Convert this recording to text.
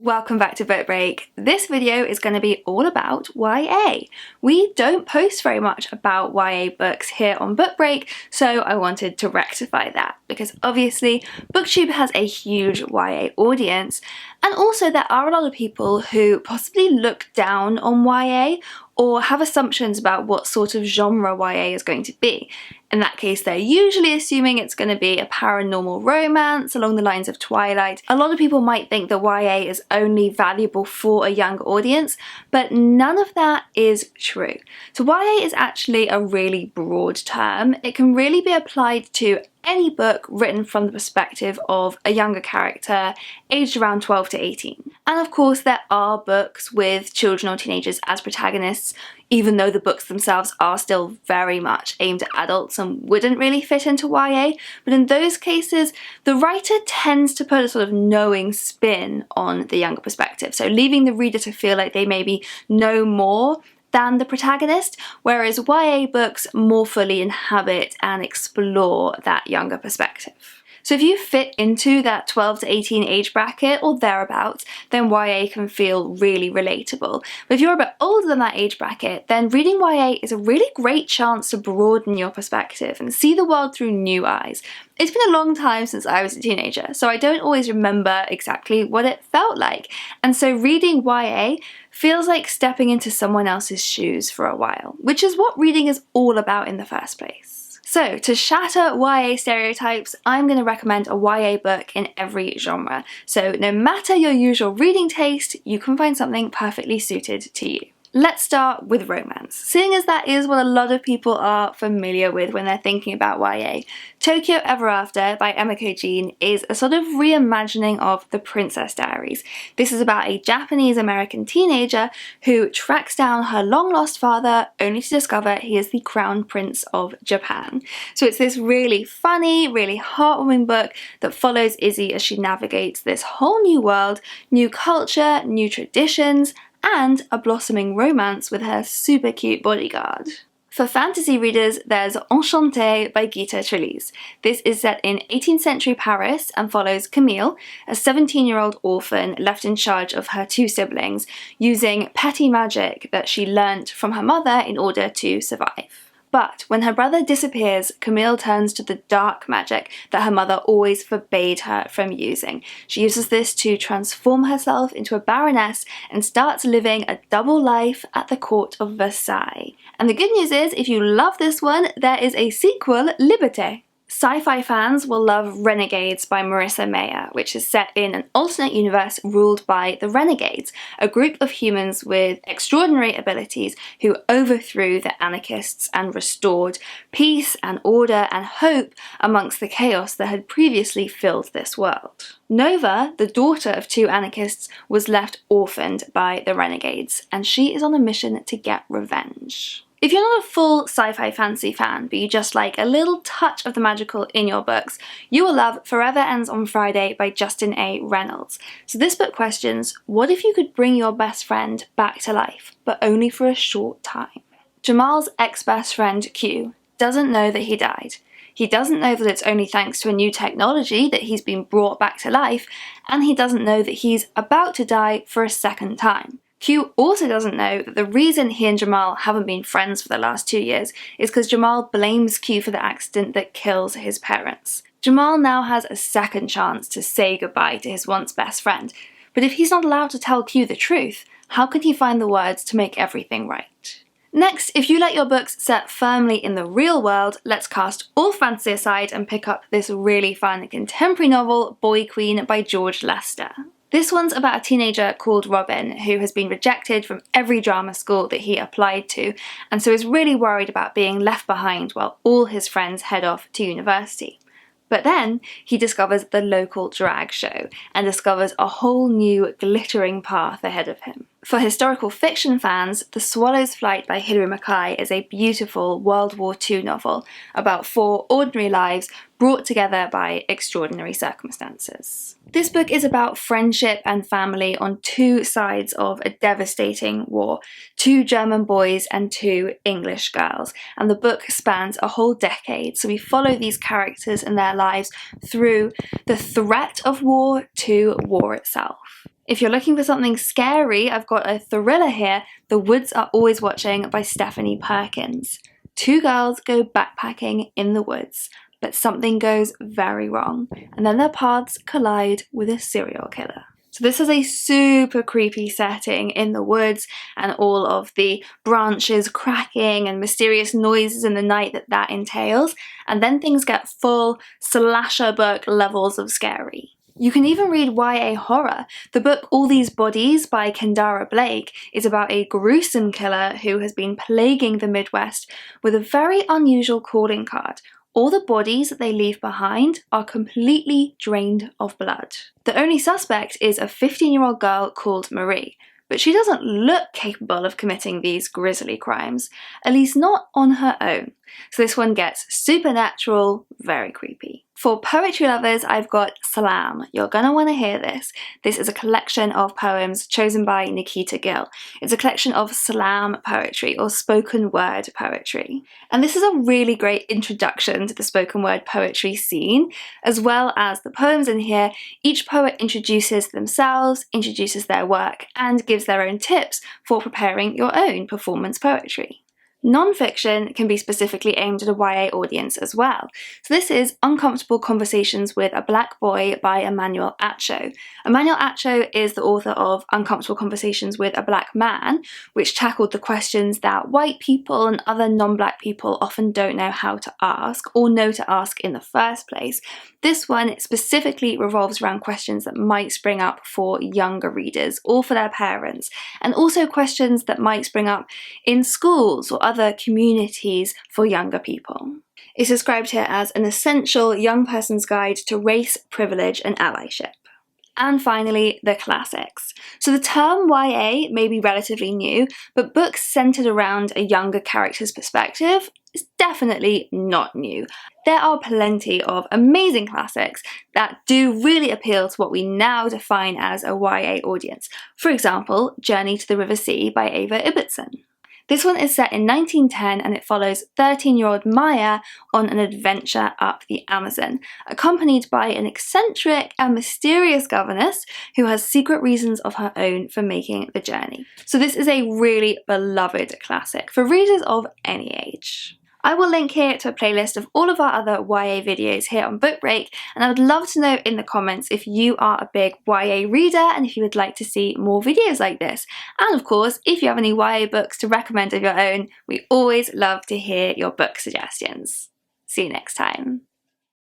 Welcome back to Book Break. This video is going to be all about YA. We don't post very much about YA books here on Book Break, so I wanted to rectify that because obviously BookTube has a huge YA audience, and also there are a lot of people who possibly look down on YA or have assumptions about what sort of genre YA is going to be. In that case, they're usually assuming it's going to be a paranormal romance along the lines of Twilight. A lot of people might think that YA is only valuable for a young audience, but none of that is true. So YA is actually a really broad term. It can really be applied to any book written from the perspective of a younger character aged around 12 to 18. And of course there are books with children or teenagers as protagonists, even though the books themselves are still very much aimed at adults and wouldn't really fit into YA. But in those cases, the writer tends to put a sort of knowing spin on the younger perspective, so leaving the reader to feel like they maybe know more than the protagonist, whereas YA books more fully inhabit and explore that younger perspective. So if you fit into that 12 to 18 age bracket or thereabouts, then YA can feel really relatable. But if you're a bit older than that age bracket, then reading YA is a really great chance to broaden your perspective and see the world through new eyes. It's been a long time since I was a teenager, so I don't always remember exactly what it felt like. And so reading YA feels like stepping into someone else's shoes for a while, which is what reading is all about in the first place. So, to shatter YA stereotypes, I'm going to recommend a YA book in every genre. So no matter your usual reading taste, you can find something perfectly suited to you. Let's start with romance, seeing as that is what a lot of people are familiar with when they're thinking about YA. Tokyo Ever After by Emma Kojin is a sort of reimagining of The Princess Diaries. This is about a Japanese-American teenager who tracks down her long-lost father only to discover he is the Crown Prince of Japan. So it's this really funny, really heartwarming book that follows Izzy as she navigates this whole new world, new culture, new traditions, and a blossoming romance with her super cute bodyguard. For fantasy readers, there's Enchante by Gita Trillis. This is set in 18th century Paris and follows Camille, a 17-year-old orphan left in charge of her two siblings, using petty magic that she learnt from her mother in order to survive. But when her brother disappears, Camille turns to the dark magic that her mother always forbade her from using. She uses this to transform herself into a baroness and starts living a double life at the court of Versailles. And the good news is, if you love this one, there is a sequel, Liberté. Sci-fi fans will love Renegades by Marissa Meyer, which is set in an alternate universe ruled by the Renegades, a group of humans with extraordinary abilities who overthrew the anarchists and restored peace and order and hope amongst the chaos that had previously filled this world. Nova, the daughter of two anarchists, was left orphaned by the Renegades, and she is on a mission to get revenge. If you're not a full sci-fi fantasy fan, but you just like a little touch of the magical in your books, you will love Forever Ends on Friday by Justin A. Reynolds. So this book questions, what if you could bring your best friend back to life, but only for a short time? Jamal's ex-best friend, Q, doesn't know that he died. He doesn't know that it's only thanks to a new technology that he's been brought back to life, and he doesn't know that he's about to die for a second time. Q also doesn't know that the reason he and Jamal haven't been friends for the last 2 years is because Jamal blames Q for the accident that kills his parents. Jamal now has a second chance to say goodbye to his once best friend, but if he's not allowed to tell Q the truth, how can he find the words to make everything right? Next, if you like your books set firmly in the real world, let's cast all fantasy aside and pick up this really fun contemporary novel, Boy Queen by George Lester. This one's about a teenager called Robin who has been rejected from every drama school that he applied to, and so is really worried about being left behind while all his friends head off to university. But then he discovers the local drag show and discovers a whole new glittering path ahead of him. For historical fiction fans, The Swallow's Flight by Hirumakai is a beautiful World War II novel about 4 ordinary lives brought together by extraordinary circumstances. This book is about friendship and family on 2 sides of a devastating war, 2 German boys and 2 English girls, and the book spans a whole decade, so we follow these characters and their lives through the threat of war to war itself. If you're looking for something scary, I've got a thriller here, The Woods Are Always Watching by Stephanie Perkins. Two girls go backpacking in the woods, but something goes very wrong, and then their paths collide with a serial killer. So this is a super creepy setting in the woods, and all of the branches cracking and mysterious noises in the night that entails, and then things get full slasher book levels of scary. You can even read YA horror. The book All These Bodies by Kendara Blake is about a gruesome killer who has been plaguing the Midwest with a very unusual calling card. All the bodies that they leave behind are completely drained of blood. The only suspect is a 15-year-old girl called Marie, but she doesn't look capable of committing these grisly crimes, at least not on her own. So this one gets supernatural, very creepy. For poetry lovers, I've got Slam. You're gonna want to hear this. This is a collection of poems chosen by Nikita Gill. It's a collection of slam poetry, or spoken word poetry. And this is a really great introduction to the spoken word poetry scene, as well as the poems in here. Each poet introduces themselves, introduces their work, and gives their own tips for preparing your own performance poetry. Non-fiction can be specifically aimed at a YA audience as well. So this is Uncomfortable Conversations with a Black Boy by Emmanuel. Emmanuel is the author of Uncomfortable Conversations with a Black Man, which tackled the questions that white people and other non-black people often don't know how to ask or know to ask in the first place. This one specifically revolves around questions that might spring up for younger readers or for their parents, and also questions that might spring up in schools or other communities for younger people. It's described here as an essential young person's guide to race, privilege, and allyship. And finally, the classics. So the term YA may be relatively new, but books centered around a younger character's perspective is definitely not new. There are plenty of amazing classics that do really appeal to what we now define as a YA audience. For example, Journey to the River Sea by Ava Ibbitson. This one is set in 1910 and it follows 13-year-old Meyer on an adventure up the Amazon, accompanied by an eccentric and mysterious governess who has secret reasons of her own for making the journey. So this is a really beloved classic for readers of any age. I will link here to a playlist of all of our other YA videos here on Book Break, and I would love to know in the comments if you are a big YA reader and if you would like to see more videos like this. And of course, if you have any YA books to recommend of your own, we always love to hear your book suggestions. See you next time.